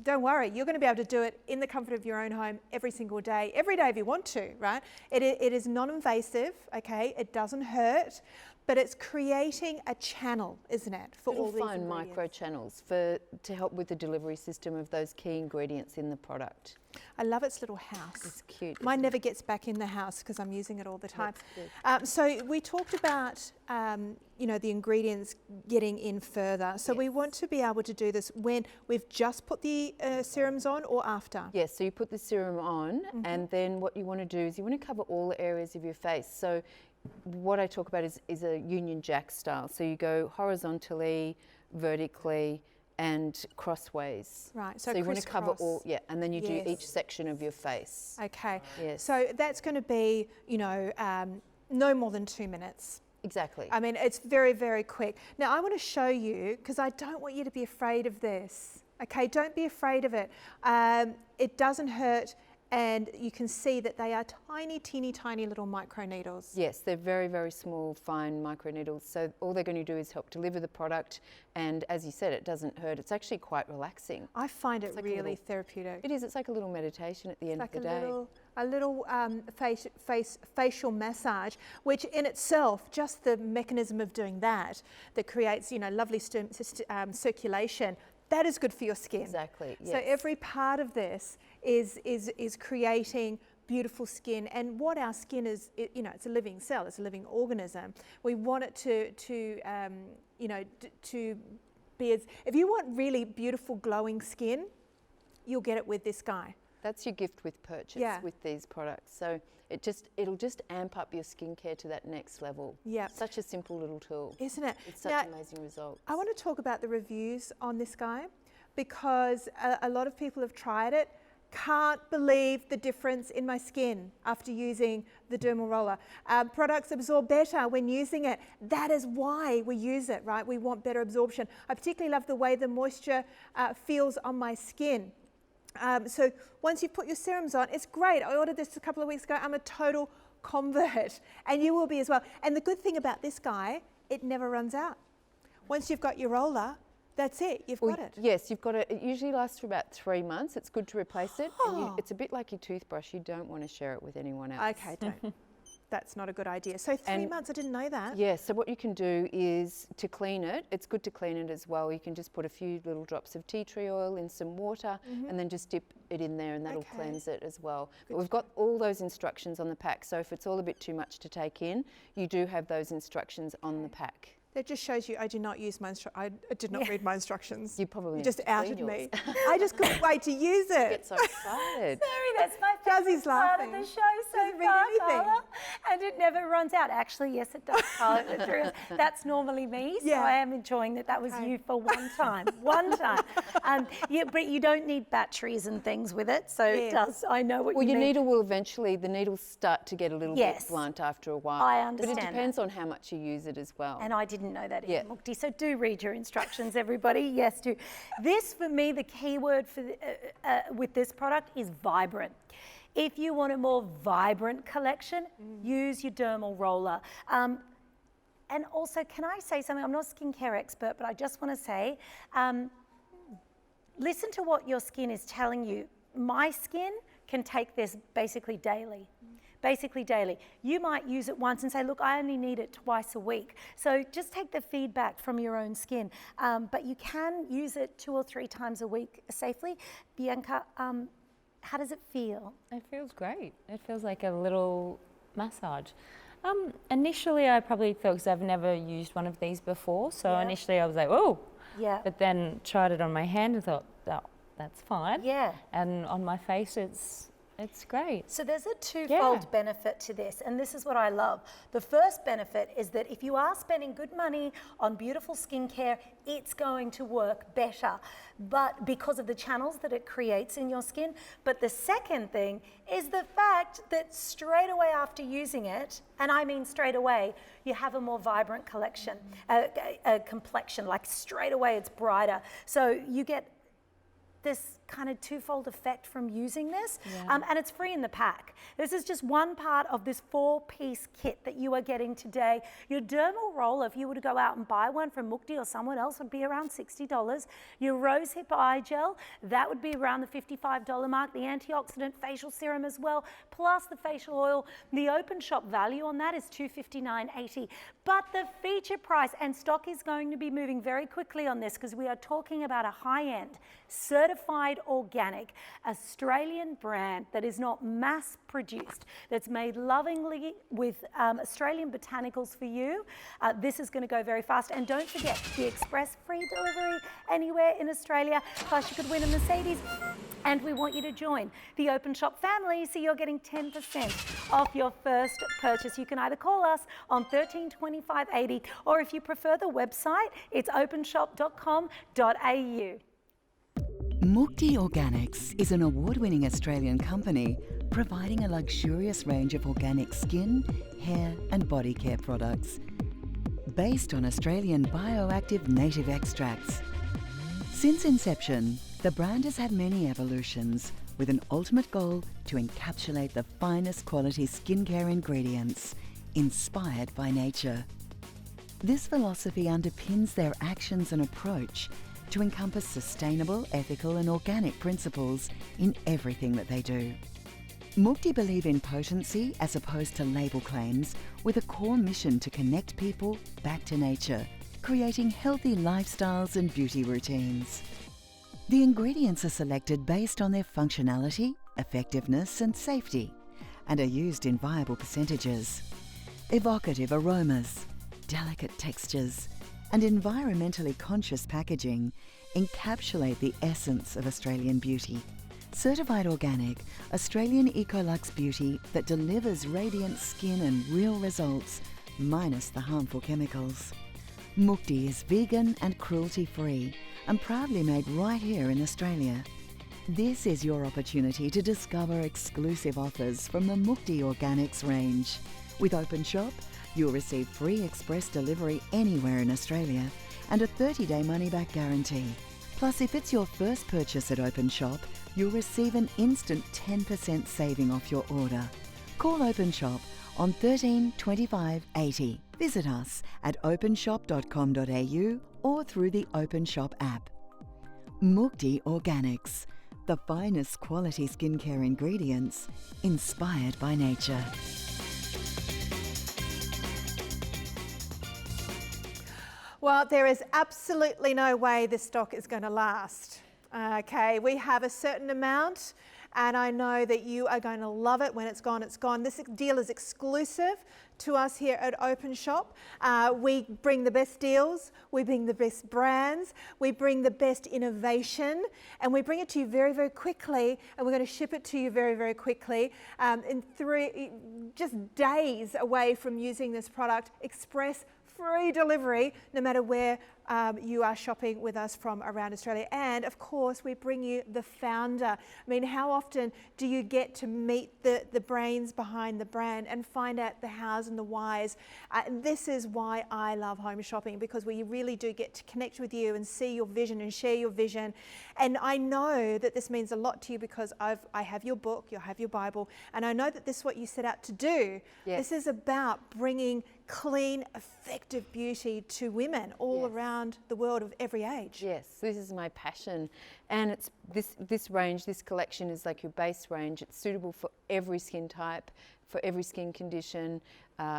Don't worry, you're going to be able to do it in the comfort of your own home every single day if you want to, right? It is non-invasive, okay? It doesn't hurt, but it's creating a channel, isn't it, for all these fine micro channels to help with the delivery system of those key ingredients in the product. I love its little house. It's cute. Mine never gets back in the house because I'm using it all the time. That's good. So we talked about, you know, the ingredients getting in further. So we want to be able to do this when we've just put the serums on, or after? Yes, so you put the serum on, and then what you want to do is you want to cover all the areas of your face. So what I talk about is a Union Jack style. So you go horizontally, vertically, and crossways. Right, so you want to cover all, and then you do each section of your face. Okay. Yes. So that's going to be, you know, no more than 2 minutes. Exactly. I mean, it's very, very quick. Now, I want to show you, because I don't want you to be afraid of this. Okay, don't be afraid of it. It doesn't hurt, and you can see that they are tiny, teeny, tiny little micro needles. Yes, they're very, very small, fine micro needles. So all they're going to do is help deliver the product, and as you said, it doesn't hurt. It's actually quite relaxing. I find it like really therapeutic. It is. It's like a little meditation at the end of the day. A little facial massage, which in itself, just the mechanism of doing that creates, you know, lovely circulation. That is good for your skin. Exactly. Yes. So every part of this is creating beautiful skin, and what our skin is, you know, it's a living cell, it's a living organism. We want it you know, to be as. If you want really beautiful, glowing skin, you'll get it with this guy. That's your gift with purchase with these products. So it'll just amp up your skincare to that next level. Yeah. Such a simple little tool. Isn't it? It's such amazing results. I want to talk about the reviews on this guy, because a lot of people have tried it. Can't believe the difference in my skin after using the dermal roller. Products absorb better when using it. That is why we use it, right? We want better absorption. I particularly love the way the moisture feels on my skin. So once you've put your serums on, it's great. I ordered this a couple of weeks ago. I'm a total convert, and you will be as well. And the good thing about this guy, it never runs out. Once you've got your roller, that's it, you've got it. Yes, you've got it. It usually lasts for about 3 months. It's good to replace it. And it's a bit like your toothbrush. You don't want to share it with anyone else. Okay, don't. that's not a good idea. So 3 months, I didn't know that. Yeah, so what you can do is to clean it, it's good to clean it as well. You can just put a few little drops of tea tree oil in some water and then just dip it in there, and that'll cleanse it as well. But we've got all those instructions on the pack, so if it's all a bit too much to take in, you do have those instructions on the pack. That just shows you I do not use my I did not read my instructions. You probably You just need to clean outed me. yours. I just couldn't wait to use it. Get so excited. Sorry, that's my Jazzy's favourite part of laughing. the show so Doesn't read far, anything. Carla. And it never runs out. Actually, yes, it does, Carla. That's normally me, so Yeah. I am enjoying that. That was you for one time. One time. Yeah, but you don't need batteries and things with it, so it does. I know what Well, you your mean. needle will eventually, the needles start to get a little bit blunt after a while. I understand But it depends on how much you use it as well. And I didn't know that Yeah. either, Mukti. So do read your instructions, everybody. Yes, do. This, for me, the key word for with this product is vibrant. If you want a more vibrant collection, use your dermal roller. And also, can I say something? I'm not a skincare expert, but I just want to say, listen to what your skin is telling you. My skin can take this basically daily. Basically daily. You might use it once and say, look, I only need it twice a week. So just take the feedback from your own skin. But you can use it 2 or 3 times a week safely. Bianca, how does it feel? It feels great. It feels like a little massage. Initially, I probably felt, because I've never used one of these before, so initially I was like, oh. Yeah. But then tried it on my hand and thought, oh, that's fine. Yeah. And on my face, it's great. So there's a twofold benefit to this, and this is what I love. The first benefit is that if you are spending good money on beautiful skincare, it's going to work better, but because of the channels that it creates in your skin. But the second thing is the fact that straight away after using it, and I mean straight away, you have a more vibrant collection, a complexion, like straight away it's brighter. So you get this kind of twofold effect from using this, and it's free in the pack. This is just one part of this 4-piece kit that you are getting today. Your dermal roller, if you were to go out and buy one from Mukti or someone else, would be around $60. Your rose hip eye gel, that would be around the $55 mark. The antioxidant facial serum as well, plus the facial oil. The Openshop value on that is $259.80. But the feature price, and stock is going to be moving very quickly on this, because we are talking about a high-end, certified organic Australian brand that is not mass produced, that's made lovingly with Australian botanicals for you. This is going to go very fast, and don't forget the express free delivery anywhere in Australia, plus you could win a Mercedes. And we want you to join the Openshop family, so you're getting 10% off your first purchase. You can either call us on 132580, or if you prefer the website, it's openshop.com.au. Mukti Organics is an award-winning Australian company providing a luxurious range of organic skin, hair and body care products based on Australian bioactive native extracts. Since inception, the brand has had many evolutions with an ultimate goal to encapsulate the finest quality skincare ingredients inspired by nature. This philosophy underpins their actions and approach to encompass sustainable, ethical and organic principles in everything that they do. Mukti believe in potency as opposed to label claims, with a core mission to connect people back to nature, creating healthy lifestyles and beauty routines. The ingredients are selected based on their functionality, effectiveness and safety, and are used in viable percentages. Evocative aromas, delicate textures, and environmentally conscious packaging encapsulate the essence of Australian beauty. Certified organic, Australian Ecolux beauty that delivers radiant skin and real results, minus the harmful chemicals. Mukti is vegan and cruelty-free and proudly made right here in Australia. This is your opportunity to discover exclusive offers from the Mukti Organics range. With Openshop, you'll receive free express delivery anywhere in Australia and a 30-day money-back guarantee. Plus, if it's your first purchase at Openshop, you'll receive an instant 10% saving off your order. Call Openshop on 13 25 80. Visit us at openshop.com.au or through the Openshop app. Mukti Organics, the finest quality skincare ingredients inspired by nature. Well, there is absolutely no way this stock is going to last. Okay, we have a certain amount, and I know that you are going to love it. When it's gone, it's gone. This deal is exclusive to us here at Openshop. We bring the best deals, we bring the best brands, we bring the best innovation, and we bring it to you very, very quickly, and we're going to ship it to you very, very quickly. In just days away from using this product, express free delivery, no matter where you are shopping with us from around Australia. And of course, we bring you the founder. I mean, how often do you get to meet the brains behind the brand and find out the hows and the whys? This is why I love home shopping, because we really do get to connect with you and see your vision and share your vision. And I know that this means a lot to you because I have your book, you have your Bible, and I know that this is what you set out to do. Yes. This is about bringing clean, effective beauty to women all around the world of every age. Yes, this is my passion, and it's this range, this collection is like your base range. It's suitable for every skin type, for every skin condition.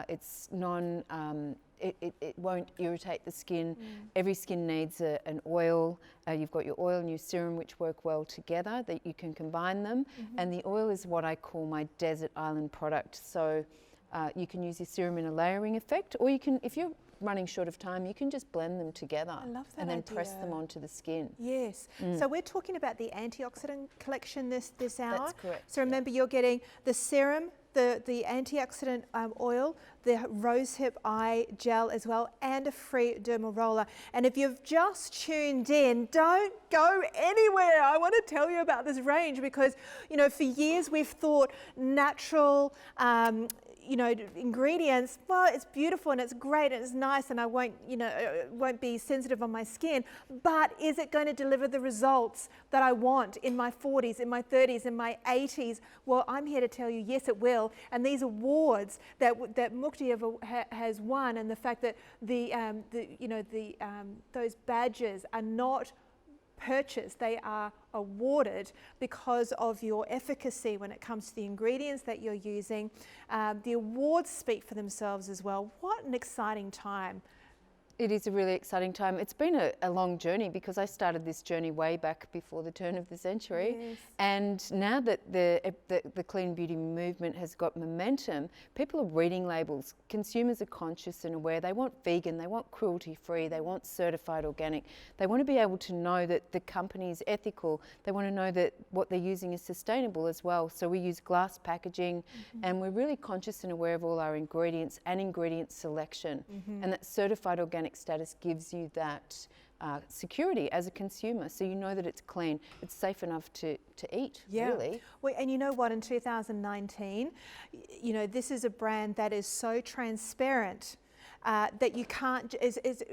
It's it won't irritate the skin. Every skin needs an oil. You've got your oil and your serum, which work well together, that you can combine them. And the oil is what I call my desert island product. So you can use your serum in a layering effect, or you can, if you're running short of time, you can just blend them together. I love that and then idea. press them onto the skin. Yes. So we're talking about the antioxidant collection this hour. That's correct. So remember, you're getting the serum, the antioxidant oil, the rosehip eye gel as well, and a free dermal roller. And if you've just tuned in, don't go anywhere. I want to tell you about this range because, you know, for years we've thought natural, you know, ingredients, well, it's beautiful and it's great and it's nice and I won't, you know, won't be sensitive on my skin, but is it going to deliver the results that I want in my 40s, in my 30s, in my 80s? Well, I'm here to tell you, yes, it will. And these awards that Mukti has won, and the fact that those badges are not purchased, they are awarded because of your efficacy when it comes to the ingredients that you're using. The awards speak for themselves as well. What an exciting time. It is a really exciting time. It's been a long journey because I started this journey way back before the turn of the century. Yes. And now that the clean beauty movement has got momentum, people are reading labels. Consumers are conscious and aware. They want vegan, they want cruelty-free, they want certified organic. They want to be able to know that the company is ethical. They want to know that what they're using is sustainable as well. So we use glass packaging, and we're really conscious and aware of all our ingredients and ingredient selection. And that certified organic status gives you that security as a consumer, so you know that it's clean, it's safe enough to eat, really. Well, and you know what, in 2019, you know, this is a brand that is so transparent that you can't,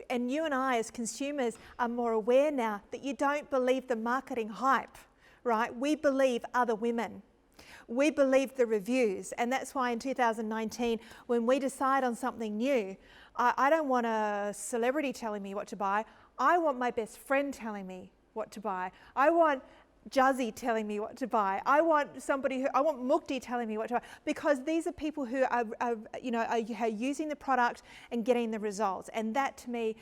and you and I as consumers are more aware now that you don't believe the marketing hype, right? We believe other women. We believe the reviews, and that's why in 2019, when we decide on something new, I don't want a celebrity telling me what to buy. I want my best friend telling me what to buy. I want Juzzy telling me what to buy. I want Mukti telling me what to buy, because these are people who are using the product and getting the results, and that to me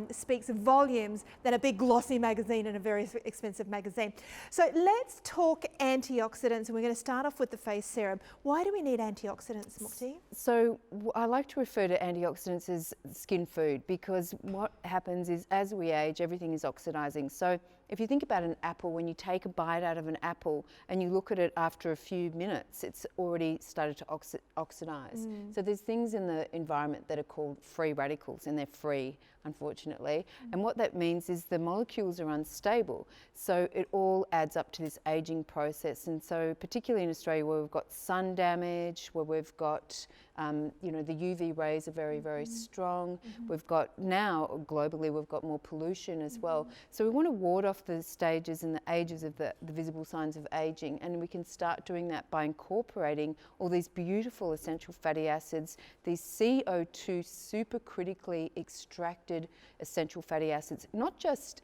speaks volumes than a big glossy magazine and a very expensive magazine. So let's talk antioxidants, and we're going to start off with the face serum. Why do we need antioxidants, Mukti? So I like to refer to antioxidants as skin food, because what happens is as we age, everything is oxidizing. So if you think about an apple, when you take a bite out of an apple and you look at it after a few minutes, it's already started to oxidize. So there's things in the environment that are called free radicals, and they're free, unfortunately. And what that means is the molecules are unstable. So it all adds up to this aging process. And so particularly in Australia, where we've got sun damage, where we've got the UV rays are very, very strong. We've got now, globally, we've got more pollution as well. So we want to ward off the stages and the ages of the visible signs of aging, and we can start doing that by incorporating all these beautiful essential fatty acids, these CO2 supercritically extracted essential fatty acids, not just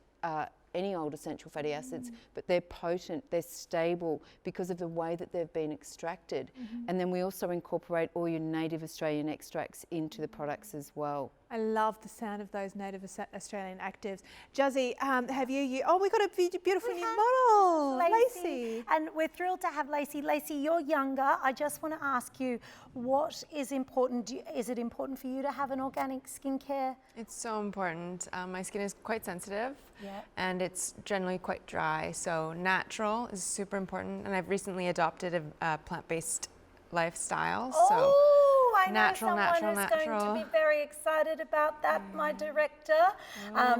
any old essential fatty acids, but they're potent, they're stable because of the way that they've been extracted. And then we also incorporate all your native Australian extracts into the products as well. I love the sound of those native Australian actives. Juzzy, have you, oh, we got a beautiful new model, Lacey. And we're thrilled to have Lacey. Lacey, you're younger. I just want to ask you, what is important? Is it important for you to have an organic skincare? It's so important. My skin is quite sensitive, Yeah. and it's generally quite dry, so natural is super important. And I've recently adopted a plant-based lifestyle, so I know someone who's going to be very excited about that, my director.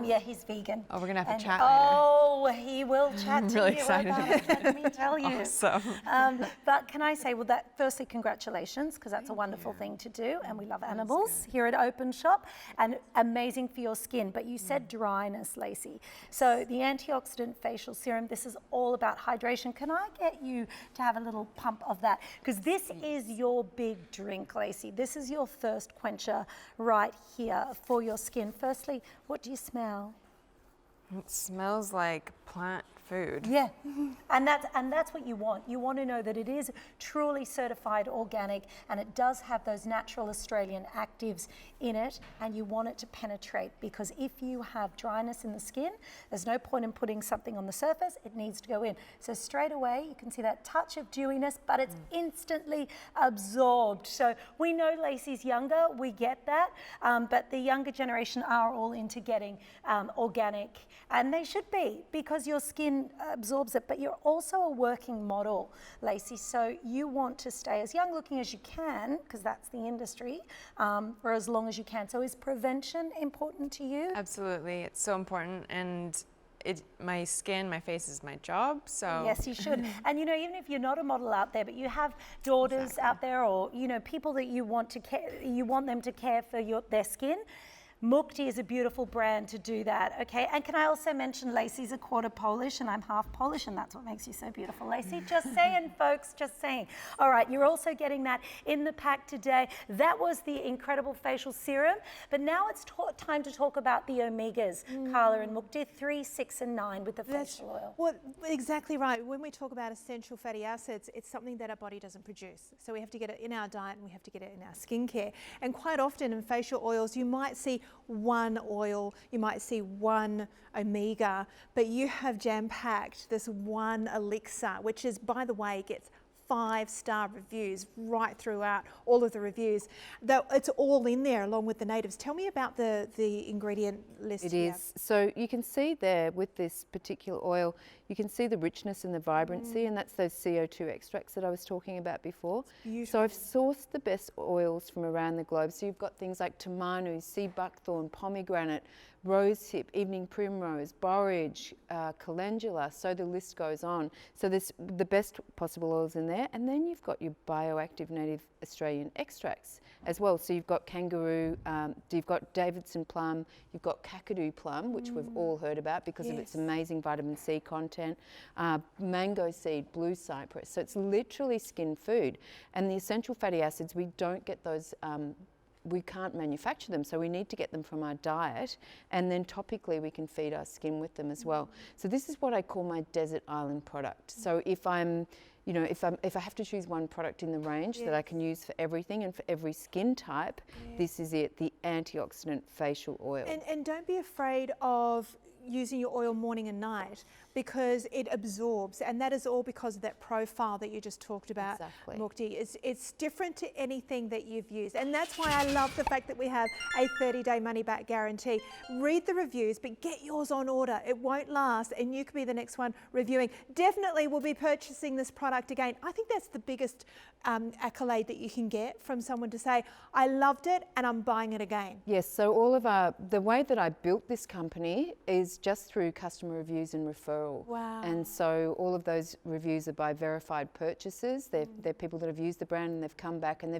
Yeah, he's vegan. Oh, we're gonna have to chat later. Oh, he will chat to really you excited about it, let me tell you. Awesome. But can I say, well, that firstly, congratulations, because that's a wonderful thing to do, and we love animals here at Openshop, and amazing for your skin. But you said dryness, Lacey. So the antioxidant facial serum, this is all about hydration. Can I get you to have a little pump of that? Because this is your big drink, Lacey. This is your thirst quencher right here for your skin. Firstly, what do you smell? It smells like plant food. Yeah, and that's what you want. You want to know that it is truly certified organic, and it does have those natural Australian actives in it, and you want it to penetrate, because if you have dryness in the skin, there's no point in putting something on the surface. It needs to go in. So straight away, you can see that touch of dewiness, but it's instantly absorbed. So we know Lacey's younger, we get that, but the younger generation are all into getting organic, and they should be, because your skin absorbs it. But you're also a working model, Lacey, so you want to stay as young looking as you can, because that's the industry, for as long as you can. So is prevention important to you? Absolutely, it's so important, and my skin, my face is my job, so. Yes, you should. And you know, even if you're not a model out there, but you have daughters out there, or you know, people that you want to care, you want them to care for their skin, Mukti is a beautiful brand to do that, okay? And can I also mention Lacey's a quarter Polish and I'm half Polish, and that's what makes you so beautiful, Lacey. Just saying, folks, just saying. All right, you're also getting that in the pack today. That was the incredible facial serum, but now it's time to talk about the omegas, Carla and Mukti, 3, 6, and 9 with the facial oil. Well, exactly right. When we talk about essential fatty acids, it's something that our body doesn't produce. So we have to get it in our diet, and we have to get it in our skincare. And quite often in facial oils, you might see one oil, you might see one omega, but you have jam-packed this one elixir, which is, by the way, gets 5-star reviews right throughout all of the reviews. Though it's all in there along with the natives. Tell me about the ingredient list. It is. So you can see there with this particular oil, you can see the richness and the vibrancy, and that's those CO2 extracts that I was talking about before. So I've sourced the best oils from around the globe. So you've got things like tamanu, sea buckthorn, pomegranate, rosehip, evening primrose, borage, calendula, so the list goes on. So there's the best possible oils in there, and then you've got your bioactive native Australian extracts as well. So you've got kangaroo, you've got Davidson plum, you've got kakadu plum, which we've all heard about because of its amazing vitamin C content, mango seed, blue cypress. So it's literally skin food. And the essential fatty acids, we don't get those, we can't manufacture them, so we need to get them from our diet, and then topically we can feed our skin with them as well. So this is what I call my desert island product. So if I'm, you know, if I have to choose one product in the range that I can use for everything and for every skin type, this is it, the antioxidant facial oil. And don't be afraid of using your oil morning and night, because it absorbs, and that is all because of that profile that you just talked about, Mukti. It's different to anything that you've used, and that's why I love the fact that we have a 30-day money-back guarantee. Read the reviews, but get yours on order. It won't last, and you could be the next one reviewing. Definitely will be purchasing this product again. I think that's the biggest accolade that you can get from someone to say, I loved it and I'm buying it again. Yes, so all of the way that I built this company is just through customer reviews and referral. Wow. And so all of those reviews are by verified purchasers. They're people that have used the brand and they've come back, and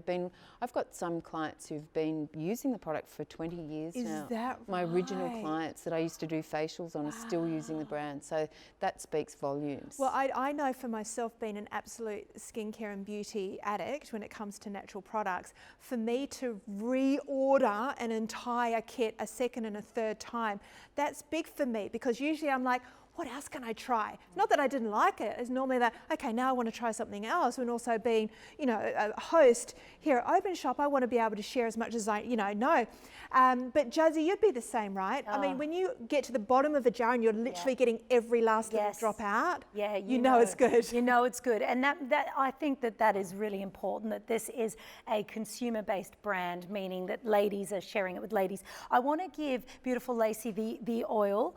I've got some clients who've been using the product for 20 years now. Is that My right? original clients that I used to do facials on are still using the brand. So that speaks volumes. Well, I know for myself, being an absolute skincare and beauty addict when it comes to natural products, for me to reorder an entire kit a second and a third time, that's big for me, because usually I'm like, what else can I try? It's not that I didn't like it. It's normally that, okay, now I want to try something else. And also being, you know, a host here at Openshop, I want to be able to share as much as I, know. But Jazzy, you'd be the same, right? I mean, when you get to the bottom of a jar and you're literally getting every last little drop out, you know it's good. You know it's good. And that I think that is really important, that this is a consumer-based brand, meaning that ladies are sharing it with ladies. I want to give beautiful Lacey the oil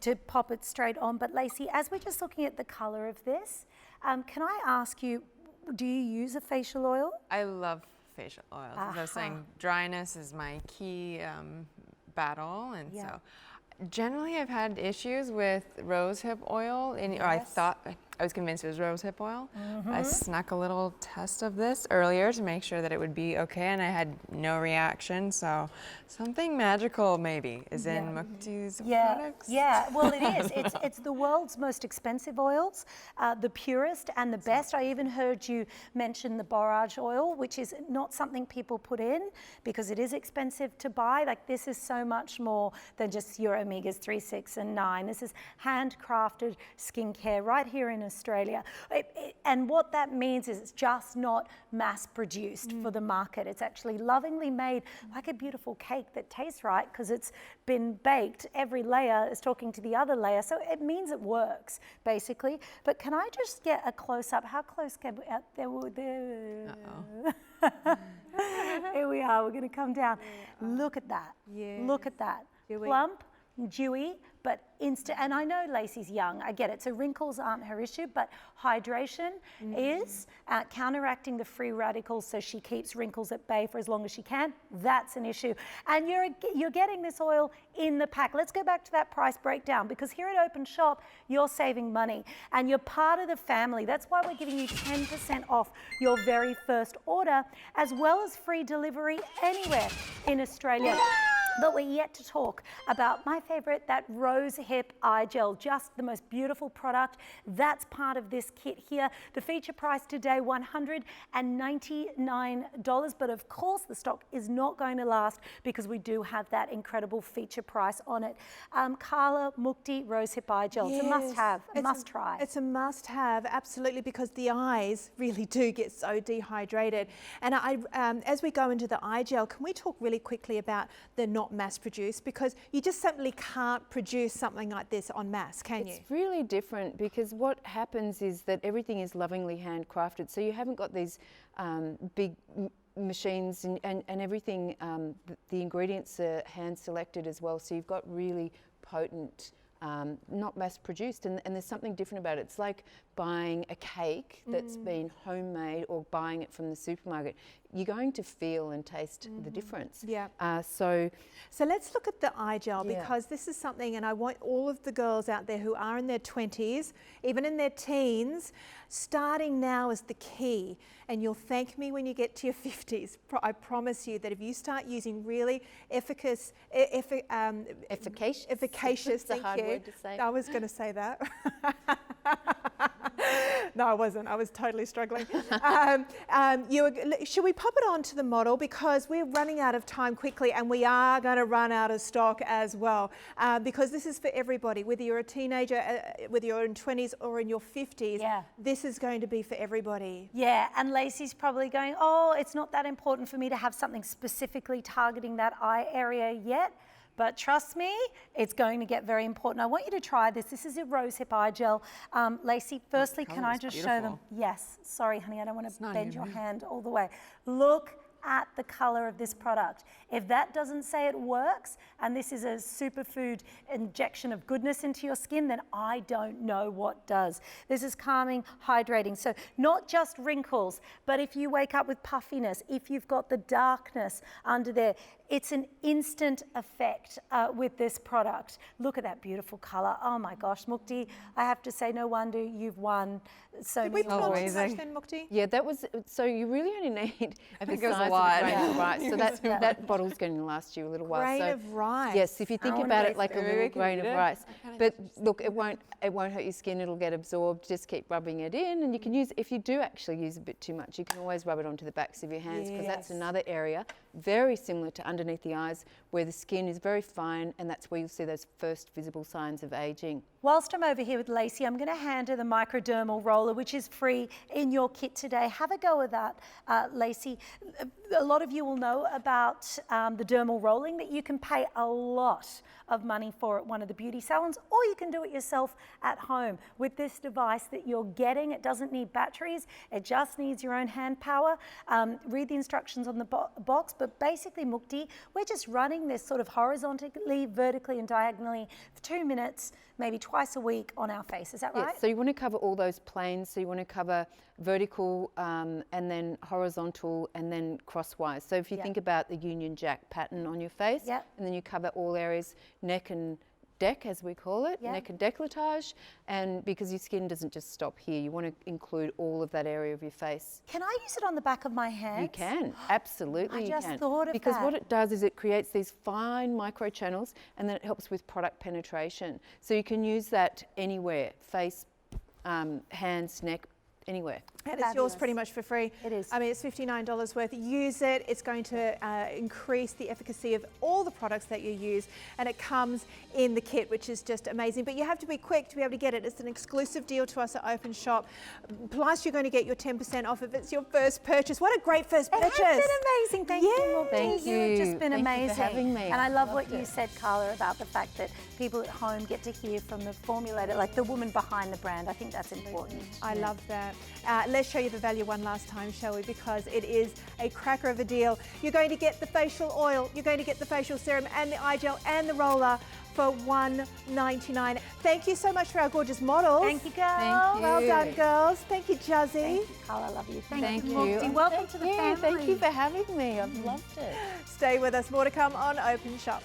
to pop it straight on. But Lacey, as we're just looking at the color of this, can I ask you, do you use a facial oil? I love facial oils. As I was saying, dryness is my key battle, and so generally I've had issues with rosehip oil, or I thought, I was convinced it was rosehip oil. I snuck a little test of this earlier to make sure that it would be okay, and I had no reaction, so something magical maybe is in Mukti's products. Yeah, well it is. It's the world's most expensive oils, the purest and the best. I even heard you mention the borage oil, which is not something people put in because it is expensive to buy. Like, this is so much more than just your omegas 3, 6 and 9. This is handcrafted skincare right here in Australia. And what that means is it's just not mass produced for the market. It's actually lovingly made like a beautiful cake that tastes right because it's been baked. Every layer is talking to the other layer. So it means it works, basically. But can I just get a close up? How close can we? Here we are. We're going to come down. Look at that. Look at that. Dewy. Plump, dewy, but instant. And I know Lacey's young, I get it. So wrinkles aren't her issue, but hydration is counteracting the free radicals, so she keeps wrinkles at bay for as long as she can. That's an issue. And you're getting this oil in the pack. Let's go back to that price breakdown, because here at Openshop, you're saving money and you're part of the family. That's why we're giving you 10% off your very first order, as well as free delivery anywhere in Australia. But we're yet to talk about my favorite, that rose hip eye gel, just the most beautiful product. That's part of this kit here. The feature price today, $199, but of course the stock is not going to last because we do have that incredible feature price on it. Carla, Mukti rose hip eye gel, it's a must have, a must try. It's a must have, absolutely, because the eyes really do get so dehydrated. And as we go into the eye gel, can we talk really quickly about the not mass produced, because you just simply can't produce something like this en masse, can you? It's really different, because what happens is that everything is lovingly handcrafted. So you haven't got these big machines and everything, the ingredients are hand selected as well. So you've got really potent, not mass produced, and there's something different about it. It's like buying a cake that's been homemade or buying it from the supermarket. You're going to feel and taste the difference. Yeah. So let's look at the eye gel, because this is something, and I want all of the girls out there who are in their 20s, even in their teens, starting now is the key. And you'll thank me when you get to your 50s. I promise you that if you start using really efficacious, efficacious, thank hard you. word to say. I was going to say that. No, I wasn't. I was totally struggling. Should we pop it on to the model, because we're running out of time quickly, and we are going to run out of stock as well, because this is for everybody, whether you're a teenager, whether you're in 20s or in your 50s. This is going to be for everybody. Yeah, and Lacey's probably going, oh, it's not that important for me to have something specifically targeting that eye area yet. But trust me, it's going to get very important. I want you to try this. This is a rose hip eye gel. Lacey, firstly, can I just show them? Yes, sorry, honey, I don't want to bend your hand all the way. Look at the color of this product. If that doesn't say it works, and this is a superfood injection of goodness into your skin, then I don't know what does. This is calming, hydrating. So not just wrinkles, but if you wake up with puffiness, if you've got the darkness under there, it's an instant effect with this product. Look at that beautiful color. Oh my gosh, Mukti, I have to say, no wonder you've won so many. Did we put on too much then, Mukti? Yeah, that was, so you really only need I think it was a lot. Grain of rice. So that bottle's going to last you a little while. Grain of rice. Yes, if you think about it like a little grain of rice. But look, it won't hurt your skin. It'll get absorbed. Just keep rubbing it in, and you can use, if you do actually use a bit too much, you can always rub it onto the backs of your hands, because that's another area very similar to underneath the eyes, where the skin is very fine, and that's where you'll see those first visible signs of aging. Whilst I'm over here with Lacey, I'm going to hand her the microdermal roller, which is free in your kit today. Have a go with that, Lacey. A lot of you will know about the dermal rolling that you can pay a lot of money for at one of the beauty salons, or you can do it yourself at home with this device that you're getting. It doesn't need batteries, it just needs your own hand power. Read the instructions on the box, but basically, Mukti, we're just running this sort of horizontally, vertically and diagonally for 2 minutes, maybe twice a week on our face. Is that right? Yes, so you want to cover all those planes. So you want to cover vertical and then horizontal and then crosswise. So if you think about the Union Jack pattern on your face, and then you cover all areas, neck and deck, as we call it, neck and décolletage, and because your skin doesn't just stop here, you want to include all of that area of your face. Can I use it on the back of my hands? You can, absolutely. I just you can. thought of because that. what it does is it creates these fine micro channels, and then it helps with product penetration. So you can use that anywhere, face, hands, neck, anywhere. And it's yours pretty much for free. It is. I mean, it's $59 worth. Use it. It's going to increase the efficacy of all the products that you use. And it comes in the kit, which is just amazing. But you have to be quick to be able to get it. It's an exclusive deal to us at Openshop. Plus, you're going to get your 10% off if it's your first purchase. What a great first purchase. It has been amazing. Thank you, Mukti. Thank you. You've just been Thank amazing. you for having me. And I love what you said, Carla, about the fact that people at home get to hear from the formulator, like the woman behind the brand. I think that's important. I love that. Let's show you the value one last time, shall we? Because it is a cracker of a deal. You're going to get the facial oil, you're going to get the facial serum and the eye gel and the roller for $1.99. Thank you so much for our gorgeous models. Thank you, girls. Thank you. Well done, girls. Thank you, Juzzy. Thank you, Carla. I love you. Thank you. Mukti. Welcome to the family. Thank you for having me. I've loved it. Stay with us. More to come on Open Shop.